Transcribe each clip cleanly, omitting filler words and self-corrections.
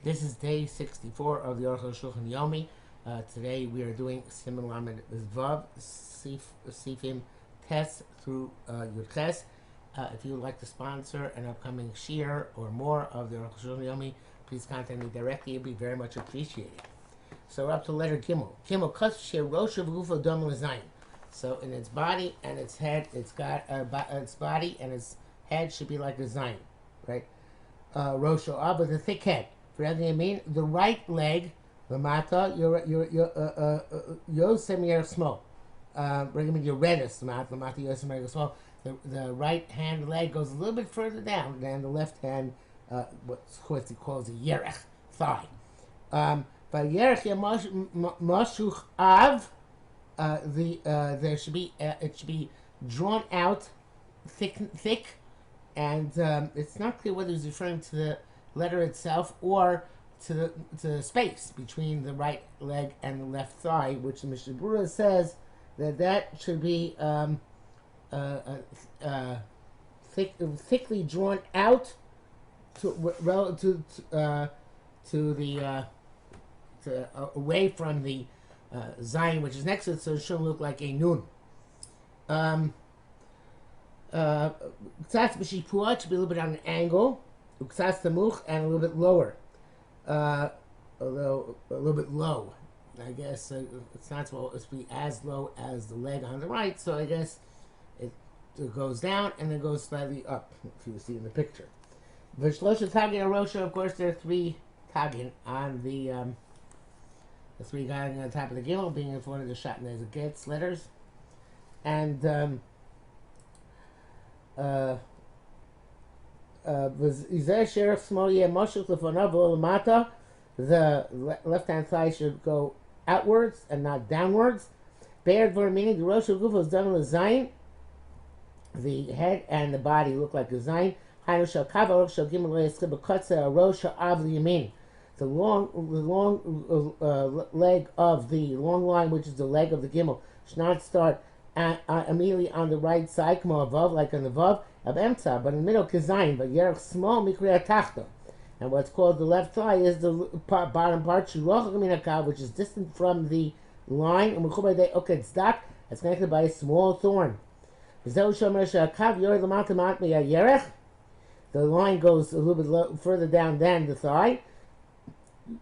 This is day 64 of the Arukh HaShulchan OC. Today we are doing Siman Lamed Vav Sifim Tes through Yud Ches. If you would like to sponsor an upcoming shiur or more of the Arukh HaShulchan OC, please contact me directly. It would be very much appreciated. So we're up to letter Gimel. Gimel Kas Rosh of Gufa Dom L'Zayin. So in its body and its head, it's got its body and its head should be like a Zayin, right? Rosh with a thick head. For everything I mean, the right leg, the mata, your small. Bring me your reddest mata, the mata your small. The right hand leg goes a little bit further down than the left hand, what he calls a yerech, thigh. But yerech mashuch av, there should be it should be drawn out, thick, and it's not clear whether he's referring to the letter itself or to the space between the right leg and the left thigh, which the Mishnah Berurah says that should be thickly drawn out away from the Zion, which is next to it, so it shouldn't look like a nun. Ksatz b'shipua should be a little bit on an angle. Uksas tamuch, and a little bit lower, although a little bit low. I guess it's not supposed to be as low as the leg on the right, so I guess it goes down and then goes slightly up, if you see in the picture. V'shlosha tagin arosha, of course, there are three tagin on the three guys on the top of the gimel, being in front of the shot and there's a gets letters, and the left hand side should go outwards and not downwards. Meaning the Rosh Guf was done with a Zayin. The head and the body look like a Zayin. The long leg of the long line, which is the leg of the Gimel, should not start immediately on the right side, above, like on the Vav, but in the middle, Kizayin, but Yerech small, Mikriya Tachta. And what's called the left thigh is the bottom part, which is distant from the line, and it's connected by a small thorn. The line goes a little bit further down than the thigh.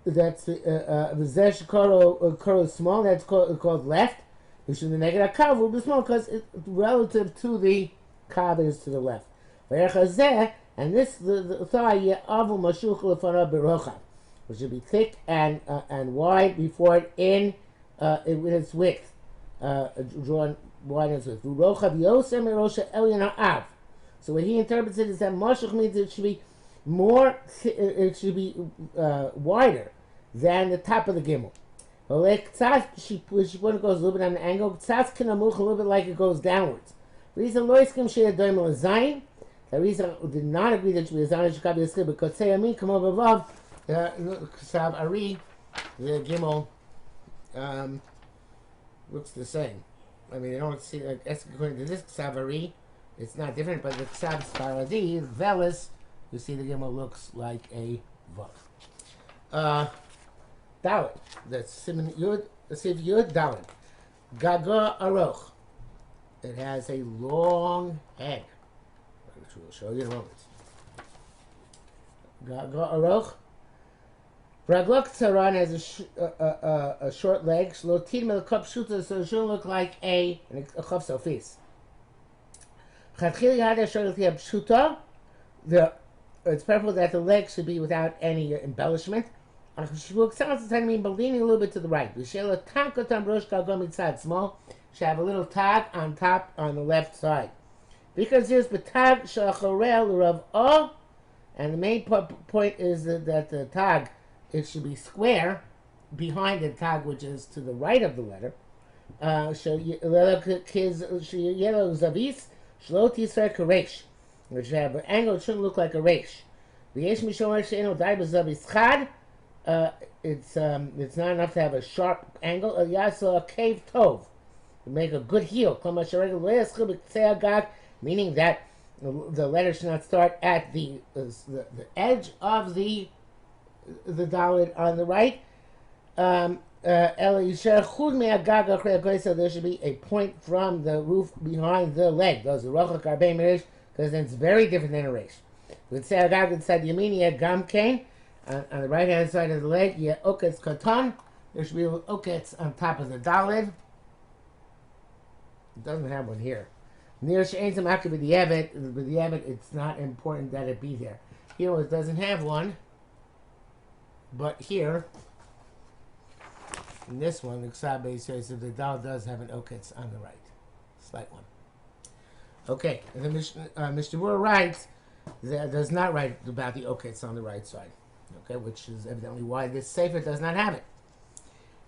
That's small, that's called left. The negative kav will be small because relative to the kav is to the left. And this the thigh which should be thick and wide before it in with its width, drawn wide as width. So what he interprets it is that mashuch means it should be more, it should be wider than the top of the gimel. She goes a little bit on an angle. A little bit like it goes downwards. The reason the reason did not agree that she was a Zayin because say Amin come over above Ksav Ari, the gimel looks the same. I mean, I don't see, I guess according to this Ksav Ari, it's not different, but the Ksav Sfaradi, Velis, you see the gimel looks like a Vav. Dalet, that's Siman Yud, Siv Yud Dalet. Gaga Arukh. It has a long head. Which we'll show you in a moment. Gaga Arukh. Raglok Tzaran has a short leg. Shlotin Melkop Shuta, so it shouldn't look like a Chaf Sofis. Chatchil Yada Sholotia Pshuta. It's preferable that the leg should be without any embellishment. Leaning a little bit to the right. Small. Should have a little tag on top on the left side. Because there's the tag and the main point is that the tag, it should be square behind the tag, which is to the right of the letter. Which have an angle, it shouldn't look like a resh. It's not enough to have a sharp angle. A cave tov, to make a good heel. Meaning that the letter should not start at the edge of the the dalet on the right. So there should be a point from the roof behind the leg. Those are rochak arbei merish, because then it's very different than a reish. With say agag inside yamini gam kain on the right hand side of the leg, yeah oketz katan. There should be oketz on top of the dalet. It doesn't have one here. Near she'ain some after with the evet, it's not important that it be there. Here it doesn't have one, but here. In this one, the Ksabe says that the dal does have an oketz on the right. Slight one. Okay, and the Mishnah writes that does not write about the oketz on the right side. Okay, which is evidently why this sefer does not have it.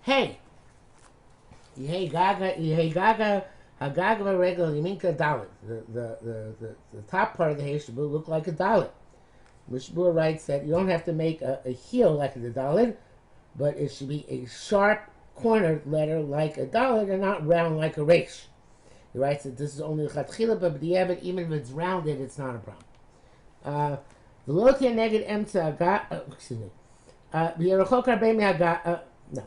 Hey, hagaga regel yaminka dalet. The top part of the hay should look like a dalet. Mishnah writes that you don't have to make a heel like the dalet, but it should be a sharp cornered letter like a dalet and not round like a reish. He writes that this is only a chatchila, but b'diavad, even if it's rounded, it's not a problem. The lotia neged emtza excuse me. V'yerachok arbei me'aga no.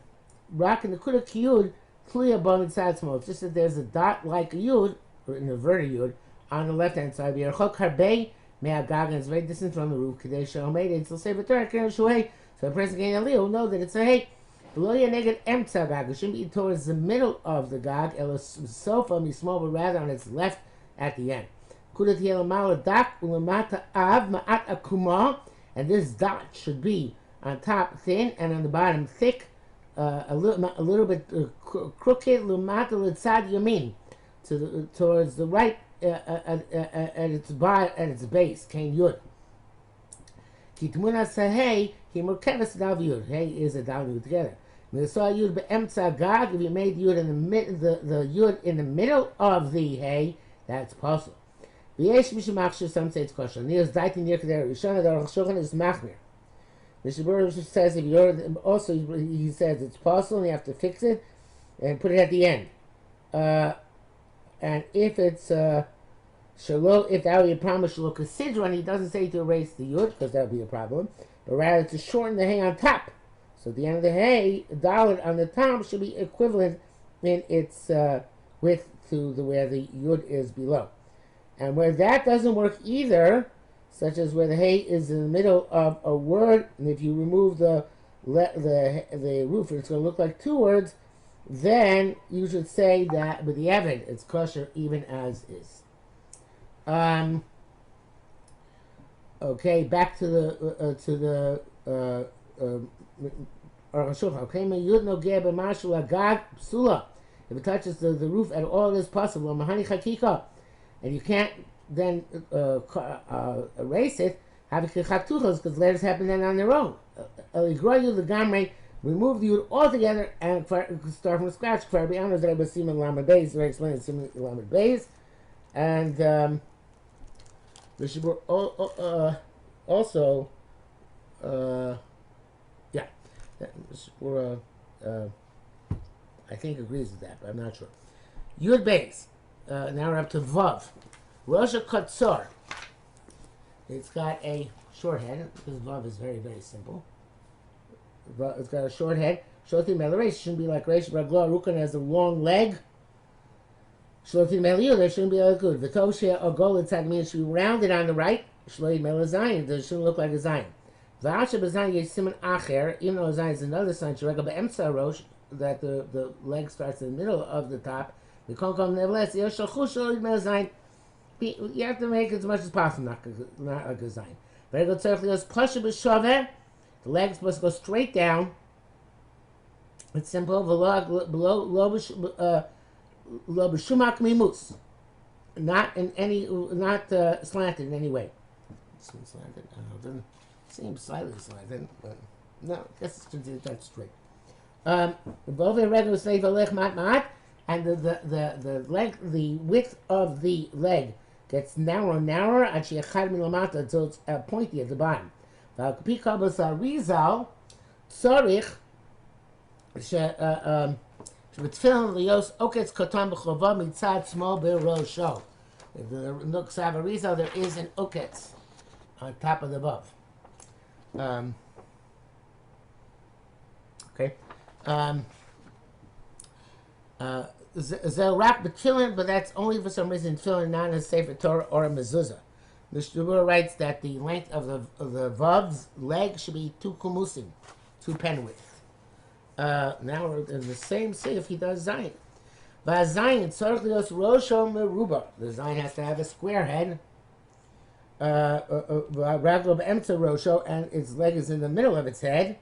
Rak in the kuda kiyud tluya bo mitzad small. It's just that there's a dot like a yud or an inverted yud on the left hand side. V'yerachok arbei me'aga, and it's very distant from the roof. Kadei she'omed it's say v'torah k'nei shuhei. So the person getting a leo will know that it's a hay. Below your negative emtza gag. It shouldn't be towards the middle of the gag. El sofa be small, but rather on its left at the end. Kudat yelamal dak ulamata av ma'at akuma, and this dot should be on top thin and on the bottom thick, a little bit crooked. Lumata litzad yamin, towards the right at its base. Kain yud. Kitmuna sahei. Hey is a dal yud together. Yud be'emtza gag. If you made yud in the yud in the middle of the hay, that's possible. Some say it's kosher. Near's daitin near there. Rishon the Arukh HaShulchan is machmir. Mr. Burr says if you're also he says it's possible and you have to fix it and put it at the end. And if it's if that would be a problem, Shalom Kasidron, he doesn't say to erase the yud because that would be a problem, but rather to shorten the hay on top. So at the end of the hay, the dalet on the top should be equivalent in its width to where the yud is below. And where that doesn't work either, such as where the hay is in the middle of a word, and if you remove the roof, it's going to look like two words, then you should say that with the evid, it's kosher even as is. Okay, back to the Arukh HaShulchan. Okay, yud nogeh b'mashul agag psula. If it touches the roof at all, it is possible. Mahani chakika, and you can't then erase it. Have because letters happen then on their own. Eligroyu the gamre. Remove the yud altogether and start from scratch. For be honest, I was siman lamed beis. I explained siman lamed beis, and we should also, yeah, I think agrees with that, but I'm not sure. Yud beis. Now we're up to vav. Rosh Katzor. It's got a short head because vav is very, very simple. It's got a short head. Shlotim melaresh shouldn't be like reish raglo. Rukan has a long leg. Shlotim meliu there shouldn't be like good. V'toshia or gol inside means should be rounded on the right. Shlotim melazayin there shouldn't look like a zayin. V'asher b'zayin yesh siman acher. Even though a zayin is another sign, shirega be'emtza rosh that the leg starts in the middle of the top. The konkol nevertheless yesh shlochush shlotim melazayin. You have to make it as much as possible, not like a zayin. Very good. Tzarich pasha b'shover. The leg is supposed to go straight down. It's simple. Lo b'shumak mimus. Not slanted in any way. It seems slanted. I don't know. It doesn't seem slightly slanted, but no, I guess it's considered that straight. And the width of the leg gets narrower and narrower until it's pointy at the bottom. Rizal, tzorich, שבתפילין ליוס עוקץ קטן בחובה מצד שמאל בראשו. In the Nuksav Rizal, there is an oketz on top of the vav. Okay. Zel rak b'tefillin, but that's only for some reason tefillin, not in a Sefer Torah or a mezuzah. Mr. Bura writes that the length of the vav's leg should be 2 kumusim, 2 pen width. Now in the same if he does zayin. V'azayin tzarich lios rosho meruba. The zayin has to have a square head. Raglo b'emtza rosho, and its leg is in the middle of its head.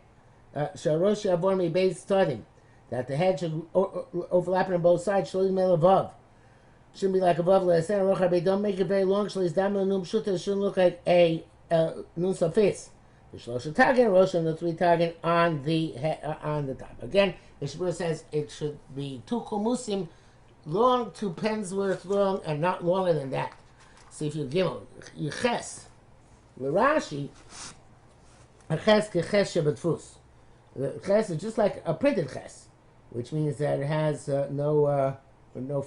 Sharosh yavor mibeis starting. That the head should overlap on both sides. Shouldn't be like a vav. Don't make it very long. It shouldn't look like a nun safis. The shlosha tagin, rosh and the 3 tagin on the top. Again, the Shibur says it should be 2 kumusim long, 2 pens worth long, and not longer than that. See if you give him yiches. L'Rashi, a ches keches shebetfus. The ches is just like a printed ches, which means that it has no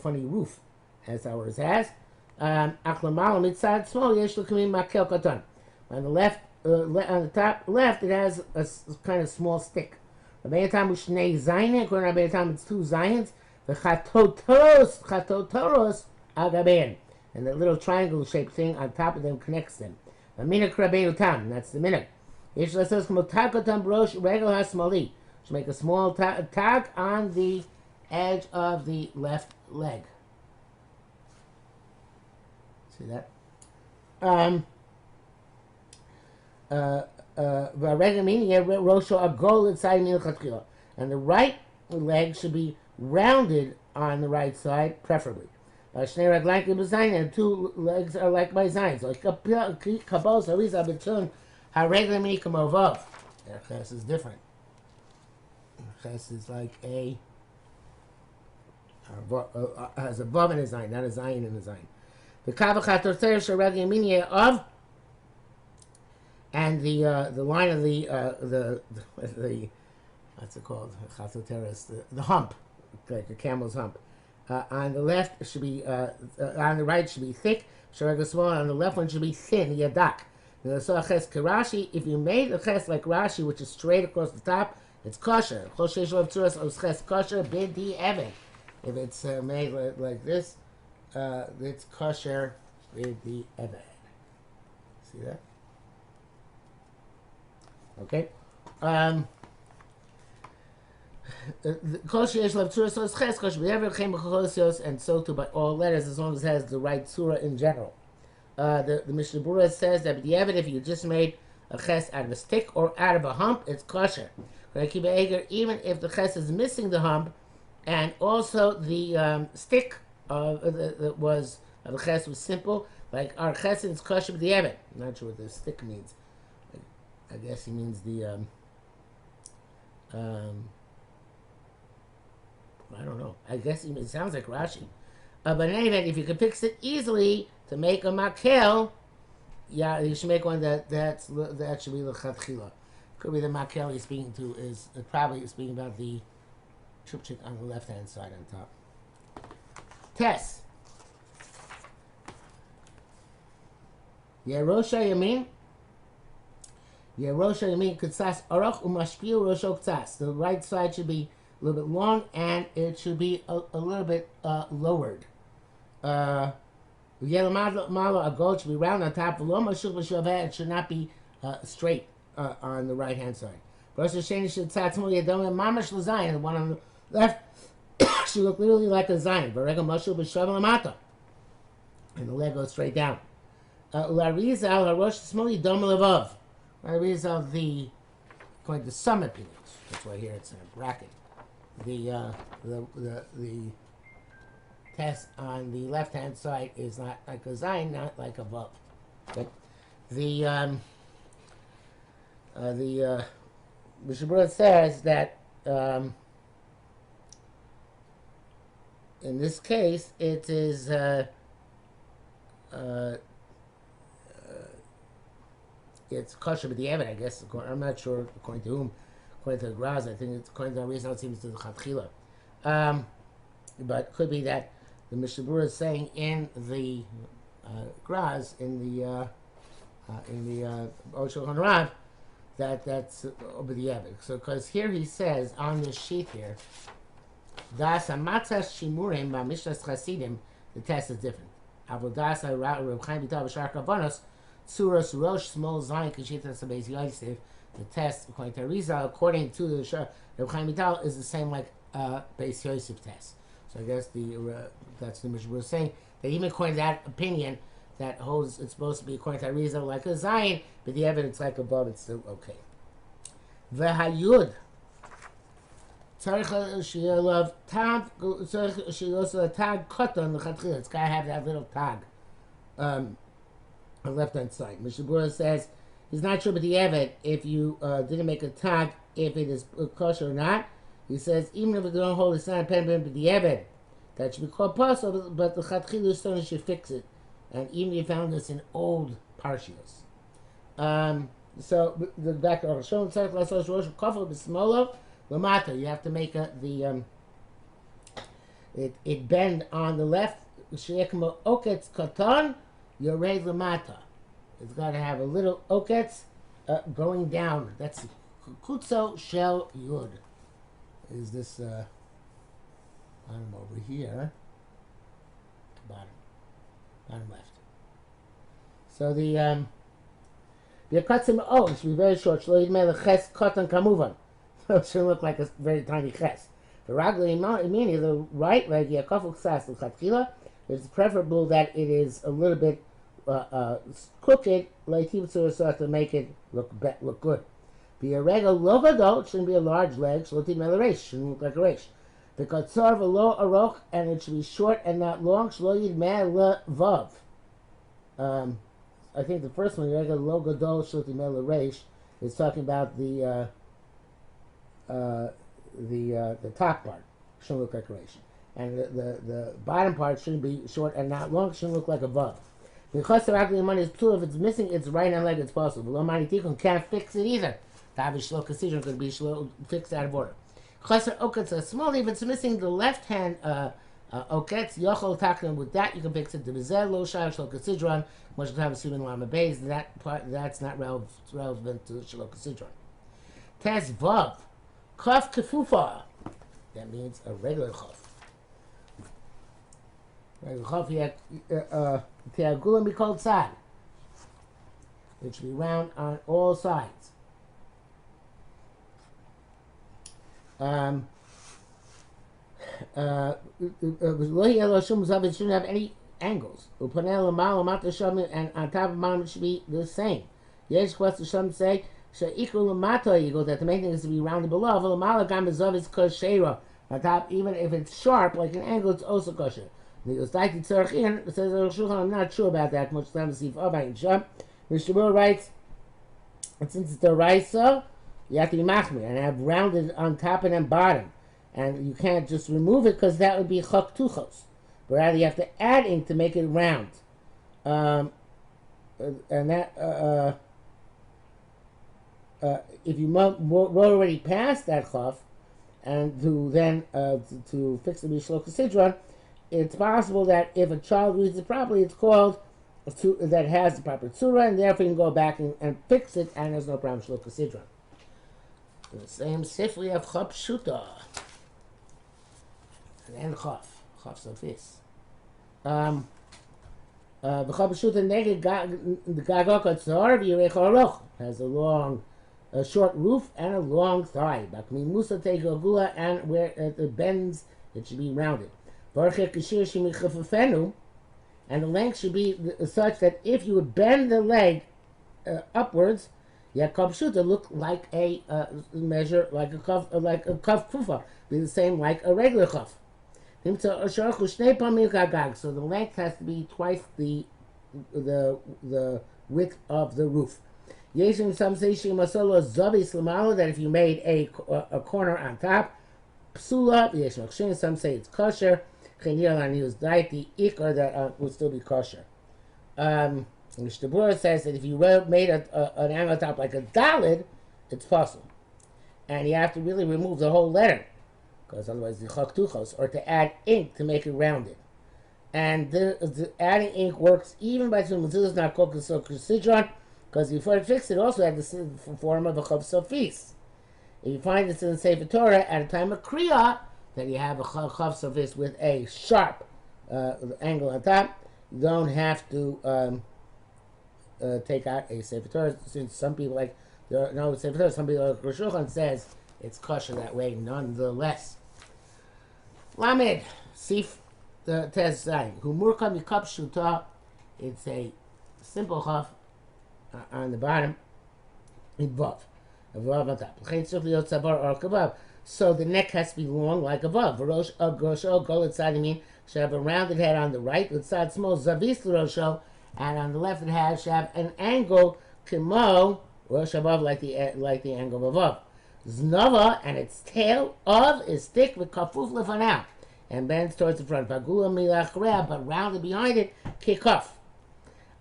funny roof, as ours has. Aklamal mitzad small yesh l'kamim makel katan. On the left, on the top left, it has a kind of small stick. Rabbeinu Tam ushnei zayin. According to Rabbeinu Tam, it's 2 zayins. The chatotoros agaben, and the little triangle-shaped thing on top of them connects them. The minak Rabbeinu Tam. That's the minak. Yesh l'sos k'motakotam brosh regel hasmali. Should make a small tag on the edge of the left leg. See that? And the right leg should be rounded on the right side, preferably. And 2 legs are like by signs. Like kabos ariza betun haregla mini kamovov. Ches is different. Ches is like has a vav and a zayin, not a zayin and a zayin. The kavachat torter sharegla mini of. And the line of the what's it called? Chatoteres, the hump, like a camel's hump. On the left should be on the right should be thick. Sharega small. On the left one should be thin. Yadak. So ches karashi. If you made a ches like Rashi, which is straight across the top, it's kosher. Ches kosher b'di even. If it's made like this, it's kosher b'di even. See that? Okay. And so too by all letters, as long as it has the right surah in general. The Mishnah Berurah says that if you just made a ches out of a stick or out of a hump, it's kosher. Even if the ches is missing the hump, and also the stick of the ches was simple, like our ches is kosher with the evet. I'm not sure what the stick means. I guess he means the I don't know. I guess it sounds like Rashi. But in any event, if you can fix it easily to make a makel, yeah, you should make one that should be the chatchila. Could be the makel he's speaking to is probably speaking about the chupchik on the left hand side on top. Tess. Yerosha Yamin. Yerosha Yamin Kutsas Arukh Umashpil Rosho Kutsas. The right side should be a little bit long and it should be a little bit lowered. Malo a gold should be round on top. It should not be straight on the right hand side. The one on the left should look literally like a zayin. And the leg goes straight down. According to some opinions, that's why here it's in a bracket. The test on the left hand side is not like a zayin, not like a vav. But the Mishabura says that in this case it is it's kosher with the evet, I guess. I'm not sure according to whom. According to the Graz, I think it's according to the reason it seems to the Chatchila. But it could be that the Mishabura is saying in the Graz, in the Shulchan Rav, that's over the evidence. So, because here he says on this sheet here, Das Amatzah Shimurim Mishnas Chasidim, the test is different. Avodas Reb Chaim Vital B'Shar Kavanos Tzuras Rosh Small Zayin Kishitas Beis Yosef. The test, according to Arizal, according to the Reb Chaim Vital, is the same like Beis Yosef test. So I guess that's the Mishnah was saying that even according to that opinion that holds it's supposed to be according to Arizal like a Zayin, but the evidence like above it's still okay. V'hayud. It's got to have that little tag on the left hand side. Mishnah Berurah says he's not sure about the Eved if you didn't make a tag if it is kosher or not. He says even if it don't hold, it's not dependent on the Eved. That should be called possible, but the Chatchila stone should fix it. And even if you found this in old parshios. So the back of Arukh HaShulchan Lamata, you have to make it bend on the left. Sheyekmo oketz katan yored lamata. It's got to have a little oketz going down. That's kutzo shel yud. Is this bottom over here? Bottom left. So the katzim it should be very short. Shlo yidmei leches katan kamuvan. It shouldn't look like a very tiny ches. The ragli meaning the right leg, yakafuk sas l'chatchila, it's preferable that it is a little bit crooked, like to make it look good. Be a regular logadol, shouldn't be a large leg, shlotim melaresh, shouldn't look like a resh. The katzar v'lo arokh, and it should be short and not long, shlo yidmeh levav. I think the first one, regular logadol, shlotim melaresh, is talking about the top part shouldn't look like a resh, and the bottom part shouldn't be short and not long. Shouldn't look like a vav. Because the ragli money is plural, if it's missing its right hand leg, it's possible. Lo mani tikun can't fix it either. The avish shlo kasijon could be fixed out of order. Chaser oketz is small. If it's missing the left hand oketz, yochol taklim with that you can fix it. The bezel lo shayach shlo kasidron. Much have a suman lama beis. That part that's not relevant to shlo kasidron. Tes vav. Chaf kefufa. That means a regular chaf. Regular chaf, te'agulam be called sad. It should be round on all sides. It shouldn't have any angles. And on top of mount it should be the same. Yes, some say that the main thing is to be rounded below. On top, even if it's sharp, like an angle, it's also kosher. Says I'm not sure about that much time to see if Mishnah Berurah writes, and since it's the raisa, you have to be machmir and have rounded on top and then bottom. And you can't just remove it because that would be chok tuchos. But rather you have to add ink to make it round. And that if you wrote already past that chaf, and to then to fix the Mishlo Kasidron, it's possible that if a child reads it properly, it's called that has the proper tzura, and therefore you can go back and fix it, and there's no problem Mishlo Kasidron. The same sifri of Chop Shuta, and then Chaf Sofis. The Chop Shuta neged the Gagok Atzor v'Yirech Aruch has a short roof and a long thigh. And where it bends, it should be rounded. And the length should be such that if you would bend the leg upwards, should look like a measure, like a kaf kufa, be the same like a regular kaf. So the length has to be twice the width of the roof. Some say that if you made a corner on top, psula. Some say it's kosher. The ikar that would still be kosher. Mishnah Berurah says that if you made an angle on top like a dalid, it's possible, and you have to really remove the whole letter, because otherwise the chok tuchos, or to add ink to make it rounded. And the adding ink works even by some mezuzahs not called sidron. because before it fixed it also had the form of a chav sofis. If you find this in the Sefer Torah at a time of Kriya, that you have a chav sofis with a sharp angle on top, you don't have to take out a Sefer Torah. Since some people like, no Sefer Torah, some people like Arukh HaShulchan says it's kosher that way nonetheless. Lamed, Sif Tez Zayin, Hu Murkam Yikap Shuta, it's a simple chav on the bottom, in Vav. A Vav on top. So the neck has to be long like a Vav. Rosh Grosho, Golet Sadimin, should have a rounded head on the right, with side small Zavis Rosho, and on the left it has should have an angle, Kimo, Rosh Vav, like the angle of a Vav. Znova, and its tail of is thick with kafuf lefanah and bends towards the front. Bagula milachrea, but rounded behind it, kikuf.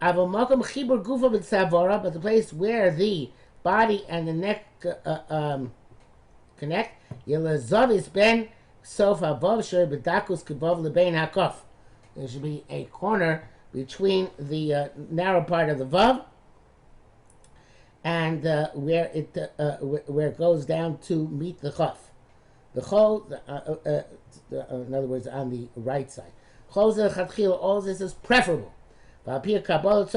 Avomakom chibur gufa b'tzavora, but the place where the body and the neck connect, yelazavis ben sof havav sher b'dakus kivav lebein hakuf. There should be a corner between the narrow part of the vav and where it goes down to meet the chaf. The chol, in other words, on the right side. All this is preferable. According to Kabbalah,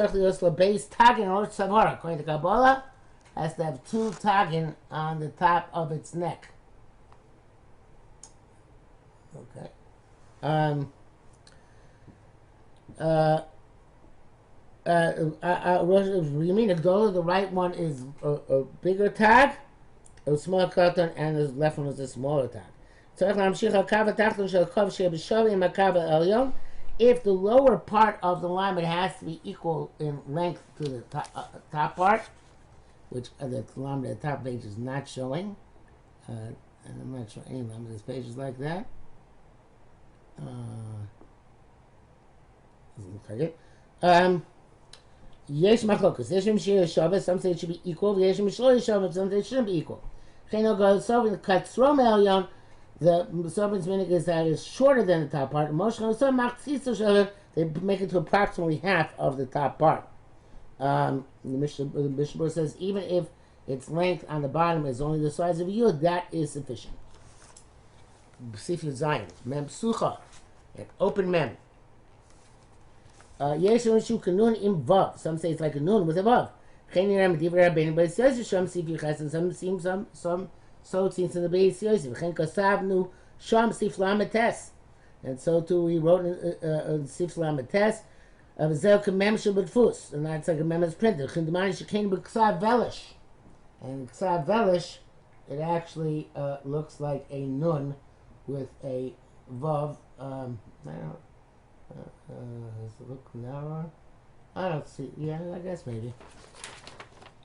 has to have 2 tagin on the top of its neck. Okay. You mean the right one is a bigger tag, a smaller cotton, and the left one is a smaller tag. If the lower part of the alignment has to be equal in length to the top part, which the alignment at the top page is not showing, and I'm not sure any of this page is like that. Doesn't look like it. Yesh machlokas. Yeshim shir shabbos. Some say it should be equal. Yeshim shlo shabbos. Some say it shouldn't be equal. Cheno goes so in the katzrom elyon. The sovereign's minig is that it's shorter than the top part. Emotional so machzitzo shabbos. They make it to approximately half of the top part. The Mishnah says even if its length on the bottom is only the size of a yud, that is sufficient. Sif Zion mem sucha, an open mem. Yesh shu kanun im vav. Some say it's like a nun with a vav. Cheniram divrei rabbeinu beis yosef sham sif yichas, and some seem some so it seems in the beis yosef. Chen kasavnu sham sif lametes, and so too we wrote in sif lametes of zel kamem shebetfus, and that's like a mem is printed. Chindamani shekein b'ksav velish, and ksav velish it actually looks like a nun with a vav. Does it look narrower? I don't see. Yeah, I guess maybe.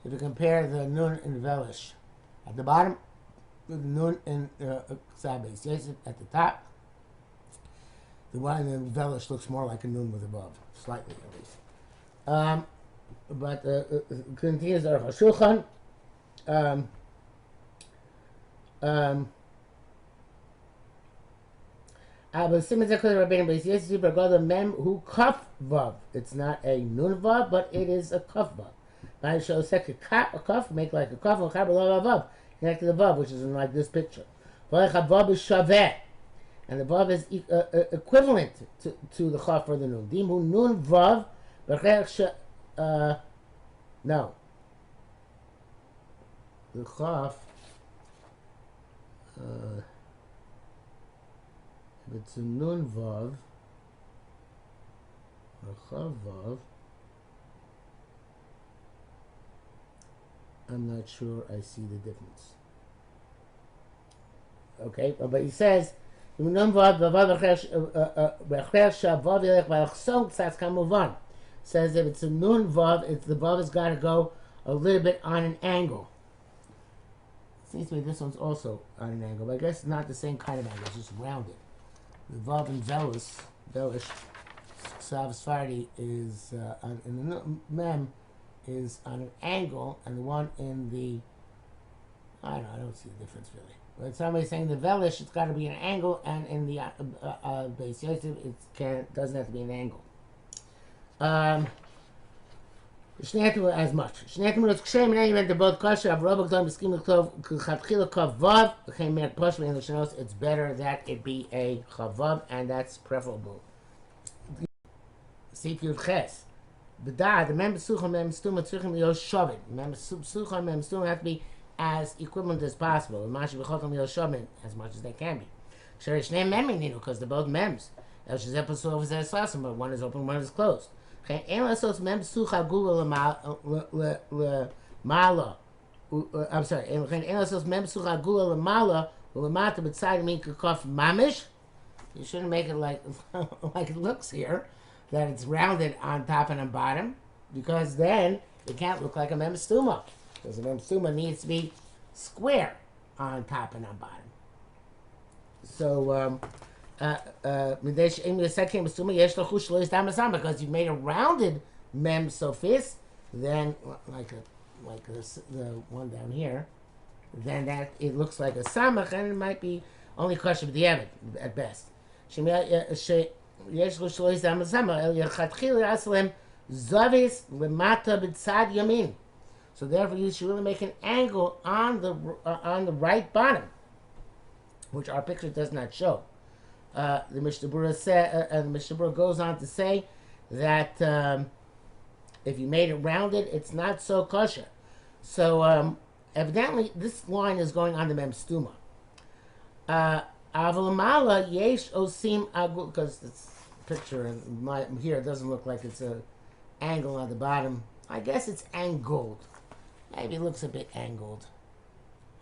If you compare the nun and velish at the bottom, with the nun and sabes, yes, at the top, the one in velish looks more like a nun with a vav, slightly at least. But continues Arukh HaShulchan. It's not a nun vav, but it is a kaf vav. I show a kaf, make like a kaf, and vav, connect to the vav, which is in like this picture. And the vav is equivalent to the kaf or the nun. Dimu nun vav, no. The kaf. If it's a nun vav, or chav vav, I'm not sure I see the difference. Okay, but he says, nun vav, says if it's a nun vav, the vav has got to go a little bit on an angle. Seems to me this one's also on an angle, but I guess it's not the same kind of angle, it's just rounded. The vav in velish, Ksav Sfardi is in the mem is on an angle, and the one in the I don't see the difference really. But somebody's saying the velish, it's got to be an angle, and in the Beis Yosef, it doesn't have to be an angle. Beis Yosef, Shneatim as much. Shneatim was kshem in any event. They're both kosher. Av robot dom b'skim l'ktov k'chatchila kav vav. L'chein mer posh in the shenos. It's better that it be a chavav, and that's preferable. Sif Yud Ches. B'da the mem b'sucha mem stuma tzrichim yos shavin. Mem b'sucha mem stuma have to be as equivalent as possible. Mash b'chotam yos shavin as much as they can be. Sherish name memininu because they're both mems. El shezeh pasov zeh sasim, but one is open, one is closed. Okay, I'm sorry. You shouldn't make it like like it looks here, that it's rounded on top and on bottom, because then it can't look like a memstuma. Because a memstuma needs to be square on top and on bottom. So. Because you made a rounded mem sophist, then like this, the one down here, then that it looks like a samach, and it might be only kosher b'diavad at best. So therefore, you should really make an angle on the right bottom, which our picture does not show. The Mishnah Berurah goes on to say that if you made it rounded, it's not so kosher. So evidently, this line is going on the mem stuma. Avalamala yesh osim agul, because this picture here doesn't look like it's an angle on the bottom. I guess it's angled. Maybe it looks a bit angled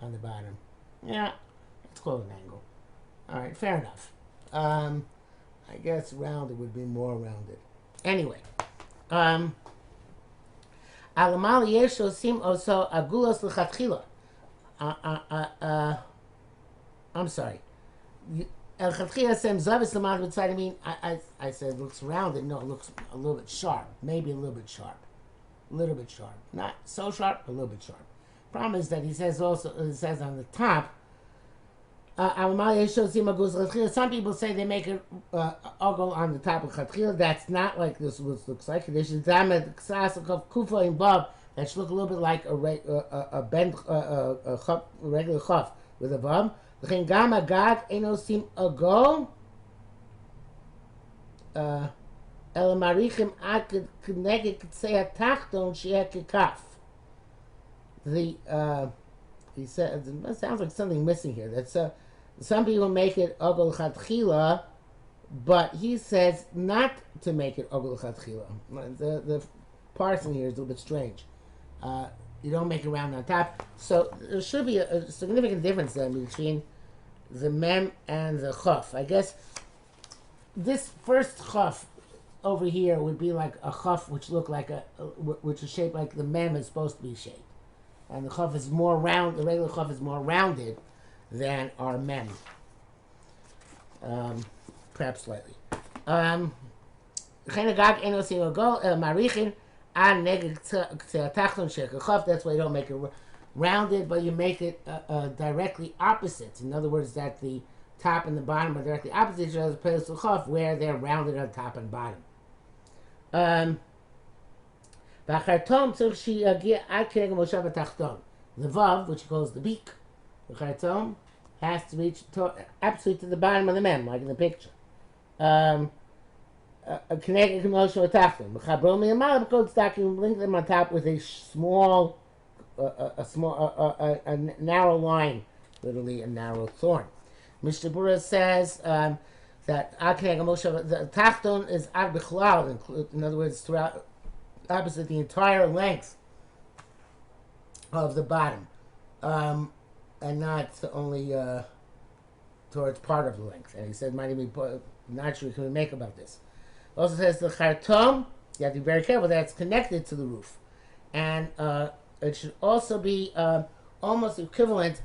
on the bottom. Yeah, let's call it an angle. All right, fair enough. I guess rounded would be more rounded. Anyway, Alamali yesho sim also agulos l'chatchila. I'm sorry. El chatchila sem zavis l'mad b'tzad. I mean, I said it looks rounded. No, it looks a little bit sharp. Maybe a little bit sharp. A little bit sharp. Not so sharp, a little bit sharp. Problem is that he says also, it says on the top, some people say they make an ogle on the top of chatchila. That's not like this looks like. That should look a little bit like a regular chaf with a vav. He said it sounds like something missing here. That's some people make it ogol chatchila, but he says not to make it ogol chatchila. The parsing here is a little bit strange. You don't make it round on top, so there should be a significant difference then between the mem and the chaf. I guess this first chaf over here would be like a chaf which look like which is shaped like the mem is supposed to be shaped. And the chaf is more round. The regular chaf is more rounded than our mem, perhaps slightly. That's why you don't make it rounded, but you make it directly opposite. In other words, that the top and the bottom are directly opposite each other, as opposed to chaf, where they're rounded on top and bottom. The vav, which he calls the beak, the chartom, has to reach absolutely to the bottom of the mem, like in the picture. A connected commotion with tachton. You link them on top with a small, a narrow line, literally a narrow thorn. Mishnah Berurah says that the tachton is ad bichlal, in other words, throughout opposite the entire length of the bottom, and not only towards part of the length. And he said, might even be not sure can we make about this. Also says the chartom, you have to be very careful that it's connected to the roof, and it should also be almost equivalent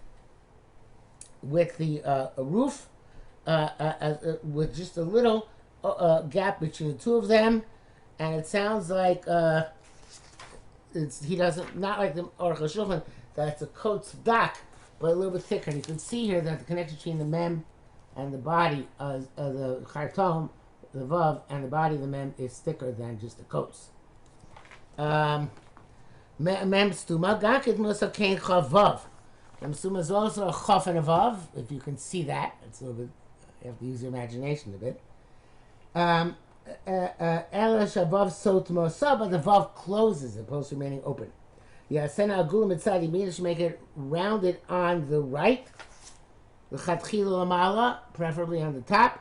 with the roof, with just a little gap between the two of them. And it sounds like he doesn't, not like the Arukh HaShulchan, that's a coat dak, but a little bit thicker. And you can see here that the connection between the mem and the body, the chartom, the vav, and the body of the mem is thicker than just the coats. Mem stuma gakit musa kain chavav. Mem stuma is also a chaf and a vav. If you can see that, it's a little bit. You have to use your imagination a bit. Ela shavav sot mosa, but the vav closes, opposed to remaining open. Yasena agula mitzad yamin, should make it rounded on the right. The chatchila lamala, preferably on the top.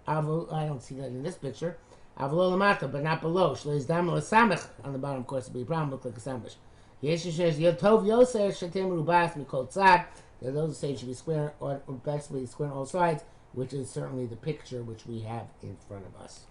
I don't see that in this picture. Avlo lamata, but not below. Shleiz dam l'samech on the bottom, of course, would be a problem. Look like a sandwich. Yeshish says yotov yoser shetem rubas mikol tzad. Those who say it should be square or basically square on all sides, which is certainly the picture which we have in front of us.